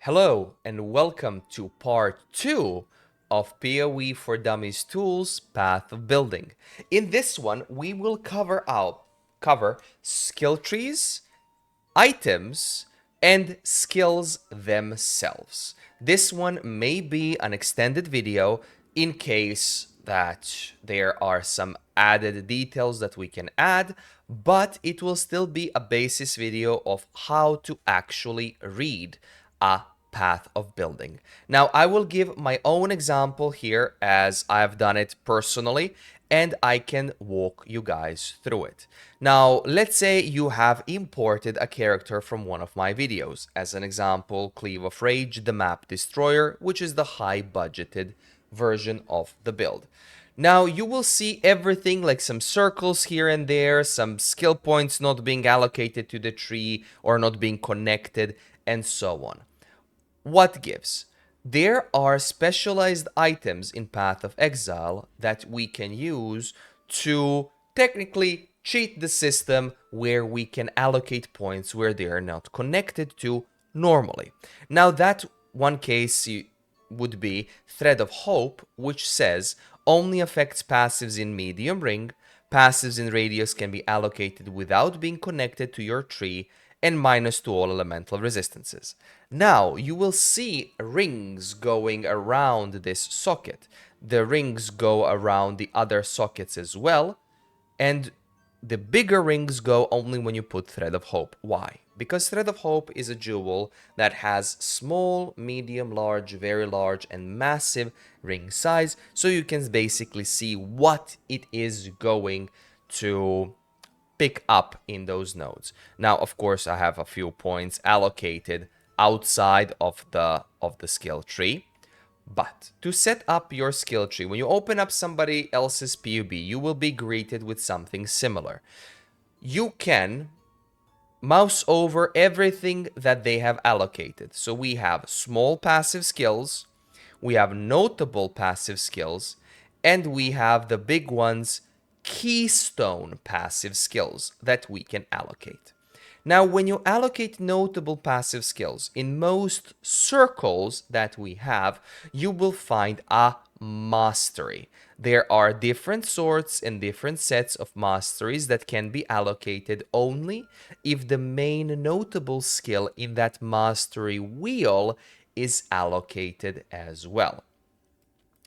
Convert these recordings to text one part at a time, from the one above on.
Hello and welcome to part 2 of PoE for Dummies Tools Path of Building. In this one, we will cover skill trees, items, and skills themselves. This one may be an extended video in case that there are some added details that we can add, but it will still be a basis video of how to actually read a path of building. Now, I will give my own example here as I've done it personally, and I can walk you guys through it. Now, let's say you have imported a character from one of my videos. As an example, Cleave of Rage, the Map Destroyer, which is the high-budgeted version of the build. Now, you will see everything like some circles here and there, some skill points not being allocated to the tree or not being connected, and so on. What gives? There are specialized items in Path of Exile that we can use to technically cheat the system where we can allocate points where they are not connected to normally. Now that one case would be Thread of Hope, which says only affects passives in medium ring, passives in radius can be allocated without being connected to your tree, and -2 all elemental resistances. Now, you will see rings going around this socket. The rings go around the other sockets as well, and the bigger rings go only when you put Thread of Hope. Why? Because Thread of Hope is a jewel that has small, medium, large, very large, and massive ring size, so you can basically see what it is going to pick up in those nodes. Now, of course, I have a few points allocated outside of the skill tree. But to set up your skill tree, when you open up somebody else's PoB, you will be greeted with something similar. You can mouse over everything that they have allocated. So we have small passive skills, we have notable passive skills, and we have the big ones, keystone passive skills that we can allocate. Now, when you allocate notable passive skills, in most circles that we have, you will find a mastery. There are different sorts and different sets of masteries that can be allocated only if the main notable skill in that mastery wheel is allocated as well.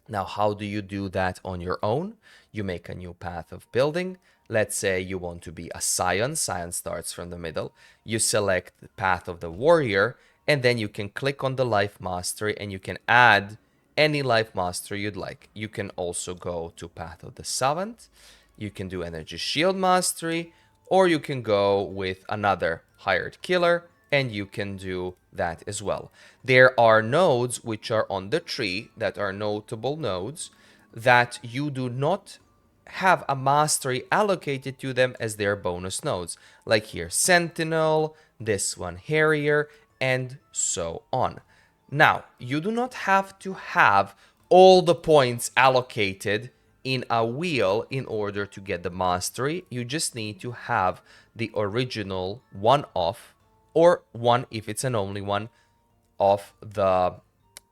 Now, how do you do that on your own? You make a new path of building. Let's say you want to be a Scion. Scion starts from the middle. You select the path of the warrior, and then you can click on the life mastery and you can add any life mastery you'd like. You can also go to path of the savant. You can do energy shield mastery, or you can go with another hired killer, and you can do that as well. There are nodes which are on the tree that are notable nodes that you do not have a mastery allocated to them as their bonus nodes. Like here, Sentinel, this one, Harrier, and so on. Now, you do not have to have all the points allocated in a wheel in order to get the mastery. You just need to have the original one-off, or one if it's an only one, of the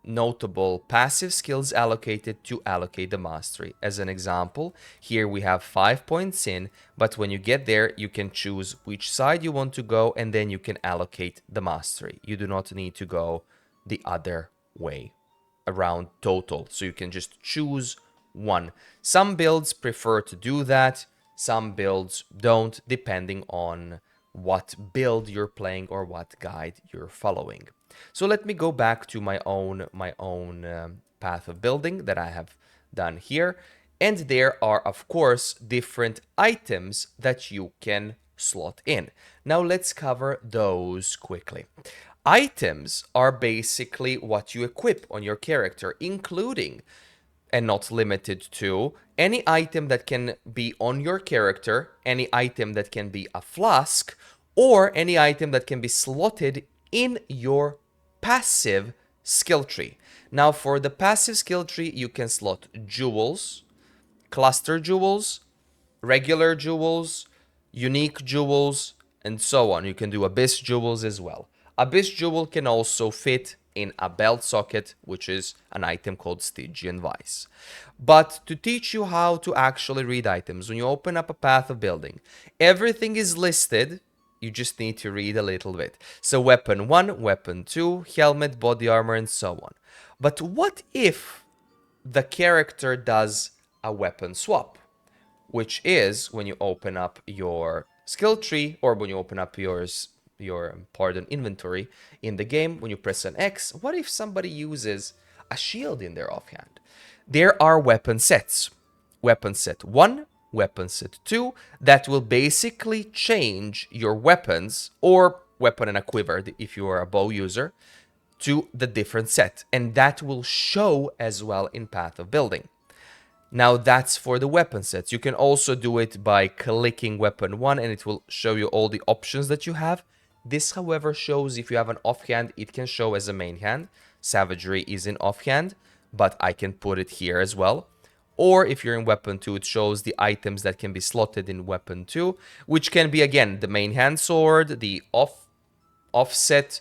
notable passive skills allocated to allocate the mastery. As an example, here we have 5 points in, but when you get there, you can choose which side you want to go, and then you can allocate the mastery. You do not need to go the other way around total, so you can just choose one. Some builds prefer to do that, some builds don't, depending on what build you're playing or what guide you're following. So let me go back to my own path of building that I have done here. And there are, of course, different items that you can slot in. Now let's cover those quickly. Items are basically what you equip on your character, including and not limited to any item that can be on your character, any item that can be a flask, or any item that can be slotted in your passive skill tree. Now, for the passive skill tree, you can slot jewels, cluster jewels, regular jewels, unique jewels, and so on. You can do abyss jewels as well. Abyss jewel can also fit in a belt socket, which is an item called Stygian Vice. But to teach you how to actually read items, when you open up a path of building, everything is listed. You just need to read a little bit. So weapon 1, weapon 2, helmet, body armor, and so on. But what if the character does a weapon swap? Which is when you open up your skill tree, or when you open up your inventory in the game, when you press an X, what if somebody uses a shield in their offhand? There are weapon sets. Weapon set 1, weapon set 2, that will basically change your weapons, or weapon and a quiver if you are a bow user, to the different set. And that will show as well in Path of Building. Now that's for the weapon sets. You can also do it by clicking weapon 1 and it will show you all the options that you have. This, however, shows if you have an offhand, it can show as a main hand. Savagery is in offhand, but I can put it here as well. Or if you're in weapon 2, it shows the items that can be slotted in weapon 2, which can be, again, the main hand sword, the offset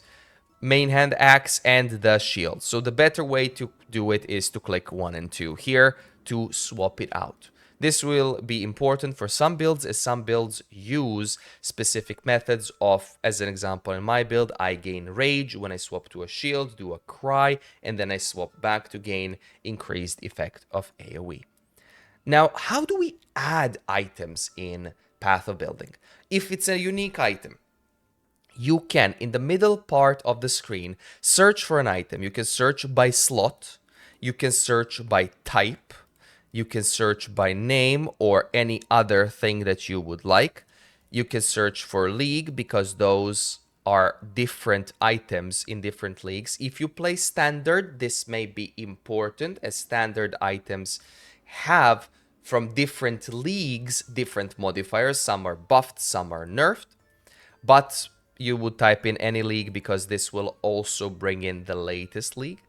main hand axe, and the shield. So the better way to do it is to click 1 and 2 here to swap it out. This will be important for some builds, as some builds use specific methods of, as an example in my build, I gain rage when I swap to a shield, do a cry, and then I swap back to gain increased effect of AoE. Now, how do we add items in Path of Building? If it's a unique item, you can, in the middle part of the screen, search for an item. You can search by slot, you can search by type, you can search by name or any other thing that you would like. You can search for league, because those are different items in different leagues. If you play standard, this may be important, as standard items have, from different leagues, different modifiers. Some are buffed, some are nerfed. But you would type in any league, because this will also bring in the latest league.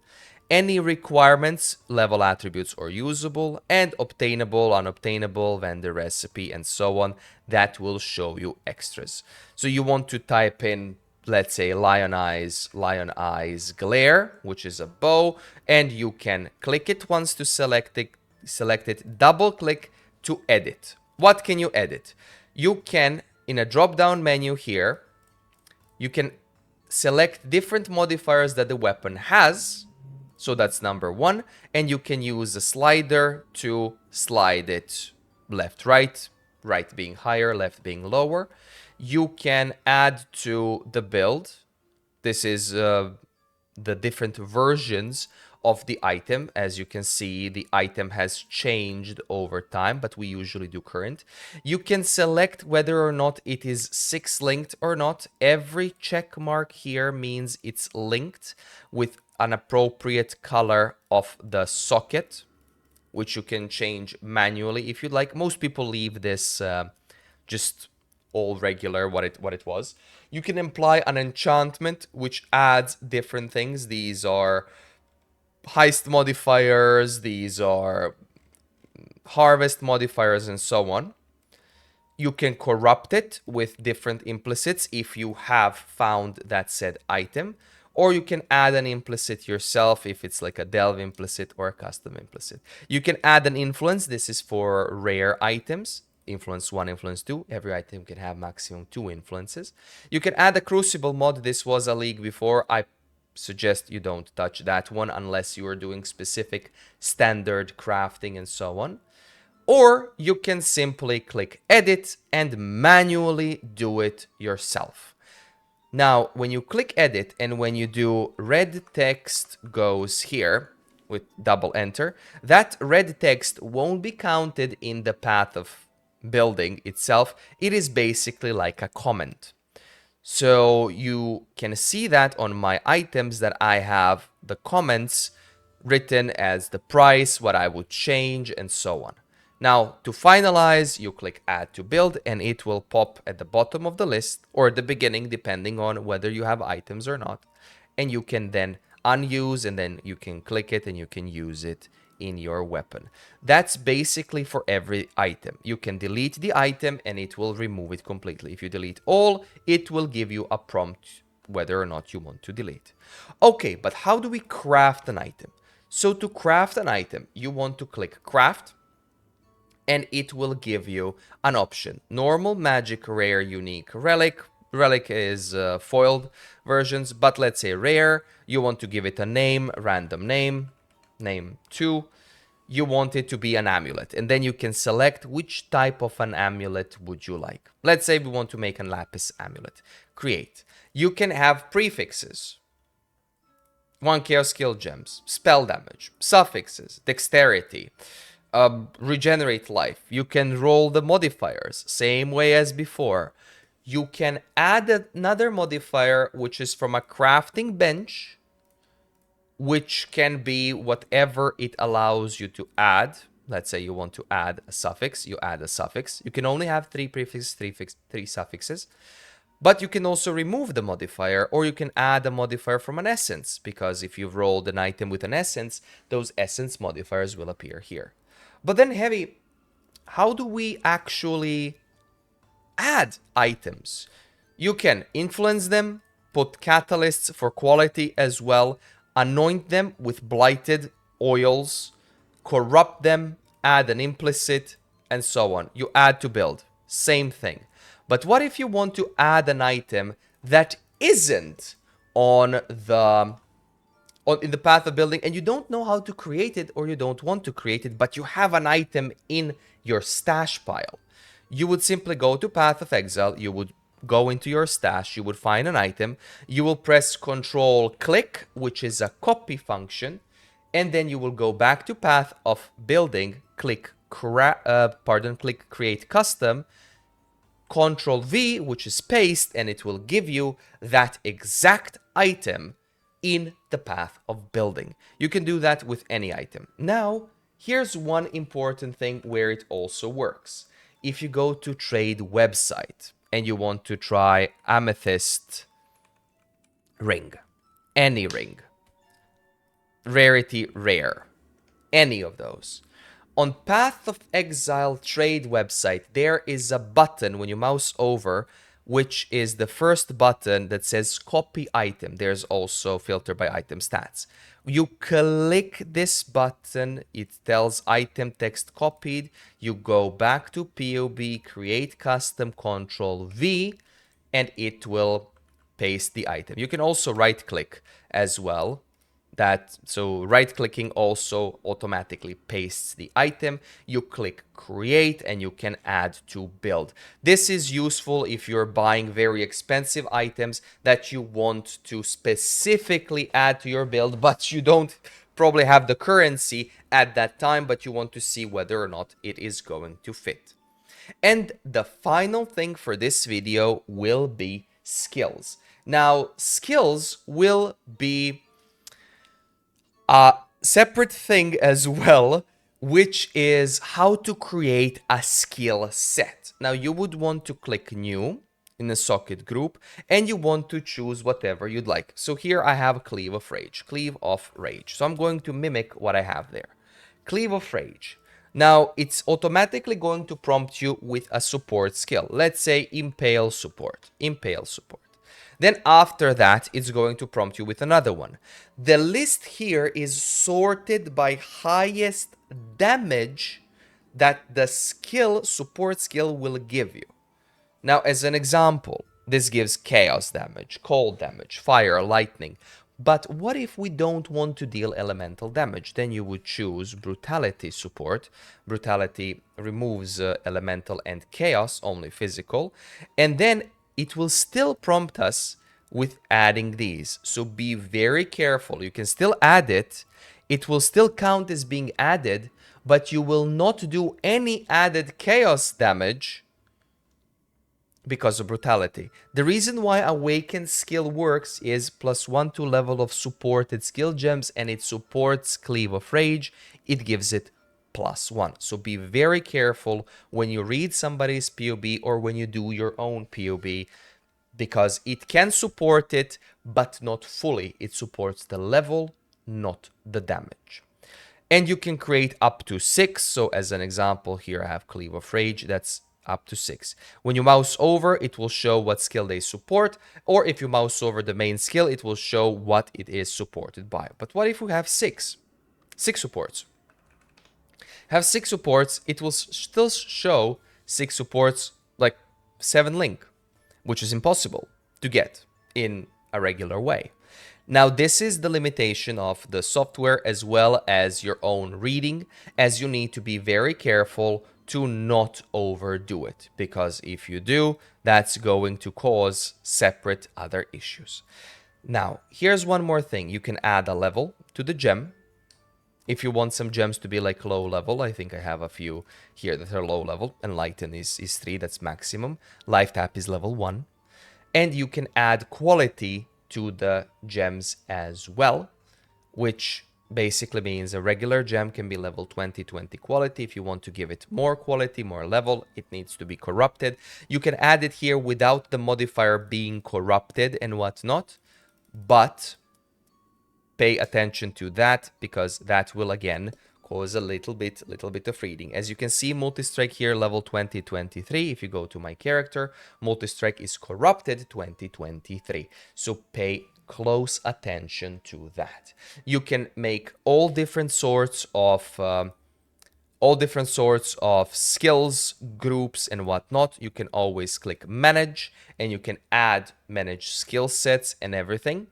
Any requirements, level attributes or usable, and obtainable, unobtainable, vendor recipe, and so on, that will show you extras. So you want to type in, let's say, Lion Eyes Glare, which is a bow, and you can click it once to select it, double click to edit. What can you edit? You can, in a drop-down menu here, you can select different modifiers that the weapon has. So that's number 1. And you can use a slider to slide it left, right being higher, left being lower. You can add to the build. This is the different versions of the item. As you can see, the item has changed over time, but we usually do current. You can select whether or not it is 6 linked or not. Every check mark here means it's linked with an appropriate color of the socket, which you can change manually if you'd like. Most people leave this just all regular, what it was. You can apply an enchantment which adds different things. These are heist modifiers, these are harvest modifiers, and so on. You can corrupt it with different implicits if you have found that said item, or you can add an implicit yourself if it's like a delve implicit or a custom implicit. You can add an influence. This is for rare items. Influence 1, influence 2. Every item can have maximum 2 influences. You can add a crucible mod. This was a league before. I suggest you don't touch that one unless you are doing specific standard crafting and so on. Or you can simply click edit and manually do it yourself. Now, when you click edit and when you do red text goes here with double enter, that red text won't be counted in the Path of Building itself. It is basically like a comment. So you can see that on my items that I have the comments written as the price, what I would change, and so on. Now, to finalize, you click add to build and it will pop at the bottom of the list or at the beginning, depending on whether you have items or not. And you can then unuse, and then you can click it and you can use it in your weapon. That's basically for every item. You can delete the item and it will remove it completely. If you delete all, it will give you a prompt whether or not you want to delete. Okay, but how do we craft an item? So to craft an item, you want to click craft, and it will give you an option: normal, magic, rare, unique, relic. Relic is foiled versions, but let's say rare. You want to give it a name, random name, name 2. You want it to be an amulet, and then you can select which type of an amulet would you like. Let's say we want to make a lapis amulet. Create. You can have prefixes: 1 chaos skill gems, spell damage, suffixes, dexterity, regenerate life. You can roll the modifiers, same way as before. You can add another modifier, which is from a crafting bench, which can be whatever it allows you to add. Let's say you want to add a suffix, you add a suffix. You can only have 3 prefixes, 3 suffixes. But you can also remove the modifier, or you can add a modifier from an essence, because if you've rolled an item with an essence, those essence modifiers will appear here. But then, Heavy, how do we actually add items? You can influence them, put catalysts for quality as well, anoint them with blighted oils, corrupt them, add an implicit, and so on. You add to build. Same thing. But what if you want to add an item that isn't in the path of building, and you don't know how to create it, or you don't want to create it, but you have an item in your stash pile? You would simply go to Path of Exile, you would go into your stash, you would find an item, you will press Control click, which is a copy function, and then you will go back to Path of Building, click Create Custom, Control V, which is paste, and it will give you that exact item in the path of building. You can do that with any item. Now, here's one important thing where it also works. If you go to trade website and you want to try amethyst ring, any ring, rarity rare, any of those. On Path of Exile trade website, there is a button when you mouse over, which is the first button that says copy item. There's also filter by item stats. You click this button, it tells item text copied. You go back to PoB, create custom, Control V, and it will paste the item. You can also right click as well. So right clicking also automatically pastes the item. You click create and you can add to build. This is useful if you're buying very expensive items that you want to specifically add to your build, but you don't probably have the currency at that time, but you want to see whether or not it is going to fit. And the final thing for this video will be skills. Now, skills will be a separate thing as well, which is how to create a skill set. Now, you would want to click new in the socket group, and you want to choose whatever you'd like. So here I have Cleave of Rage, Cleave of Rage. So I'm going to mimic what I have there. Cleave of Rage. Now, it's automatically going to prompt you with a support skill. Let's say Impale Support. Impale Support. Then after that, it's going to prompt you with another one. The list here is sorted by highest damage that the support skill will give you. Now, as an example, this gives chaos damage, cold damage, fire, lightning. But what if we don't want to deal elemental damage? Then you would choose Brutality Support. Brutality removes elemental and chaos, only physical. And then it will still prompt us with adding these. So be very careful. You can still add it. It will still count as being added, but you will not do any added chaos damage because of brutality. The reason why Awakened skill works is +1 to level of supported skill gems, and it supports Cleave of Rage. It gives it +1. So be very careful when you read somebody's PoB or when you do your own PoB, because it can support it, but not fully. It supports the level, not the damage. And you can create up to 6. So as an example, here I have Cleave of Rage. That's up to 6. When you mouse over, it will show what skill they support, or if you mouse over the main skill, it will show what it is supported by. But what if we have 6? 6 supports. Have 6 supports, it will still show 6 supports like 7 link, which is impossible to get in a regular way. Now, this is the limitation of the software as well as your own reading, as you need to be very careful to not overdo it, because if you do, that's going to cause separate other issues. Now, here's one more thing. You can add a level to the gem. If you want some gems to be like low level, I think I have a few here that are low level. Enlighten is 3, that's maximum. Life Tap is level 1. And you can add quality to the gems as well, which basically means a regular gem can be level 20 quality. If you want to give it more quality, more level, it needs to be corrupted. You can add it here without the modifier being corrupted and whatnot, but pay attention to that, because that will again cause a little bit of reading. As you can see, multi-strike here level 2023. If you go to my character, multi-strike is corrupted 2023. So pay close attention to that. You can make all different sorts of skills, groups, and whatnot. You can always click manage, and you can add manage skill sets and everything.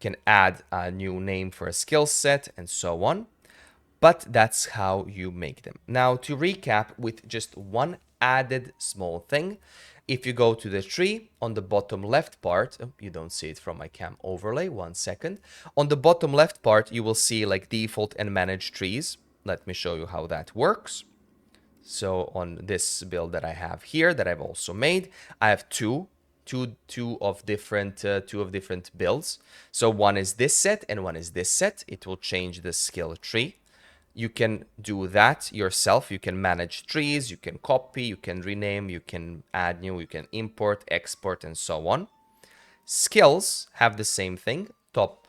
Can add a new name for a skill set and so on, but that's how you make them. Now, to recap with just one added small thing, if you go to the tree on the bottom left part, you don't see it from my cam overlay, 1 second. On the bottom left part, you will see like default and manage trees. Let me show you how that works. So on this build that I have here, that I've also made, I have two of different builds. So one is this set and one is this set. It will change the skill tree. You can do that yourself. You can manage trees, you can copy, you can rename, you can add new, you can import, export, and so on. Skills have the same thing. Top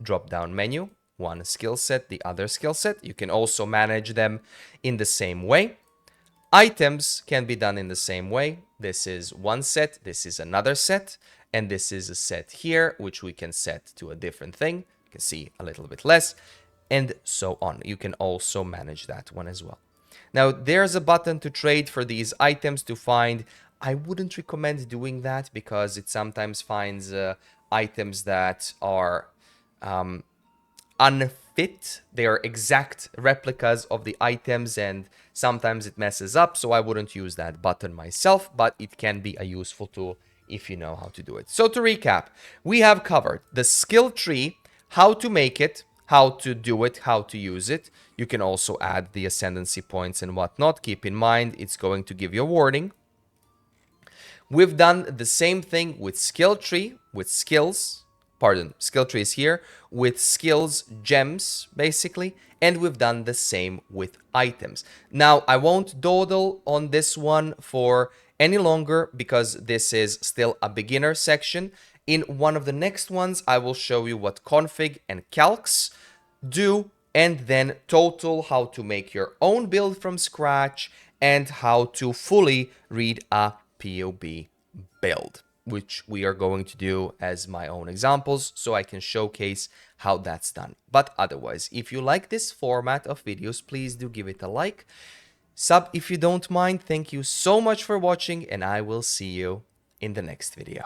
drop-down menu, one skill set, the other skill set. You can also manage them in the same way. Items can be done in the same way. This is one set, this is another set, and this is a set here, which we can set to a different thing. You can see a little bit less, and so on. You can also manage that one as well. Now, there's a button to trade for these items to find. I wouldn't recommend doing that because it sometimes finds items that are unfit. They are exact replicas of the items, and sometimes it messes up, so I wouldn't use that button myself, but it can be a useful tool if you know how to do it. So to recap, we have covered the skill tree, how to make it, how to do it, how to use it. You can also add the ascendancy points and whatnot. Keep in mind, it's going to give you a warning. We've done the same thing with skill tree, with skills. Skill tree is here, with skills, gems, basically. And we've done the same with items. Now, I won't dawdle on this one for any longer because this is still a beginner section. In one of the next ones, I will show you what config and calcs do, and then total, how to make your own build from scratch, and how to fully read a PoB build, which we are going to do as my own examples so I can showcase how that's done. But otherwise, if you like this format of videos, please do give it a like. Sub if you don't mind. Thank you so much for watching, and I will see you in the next video.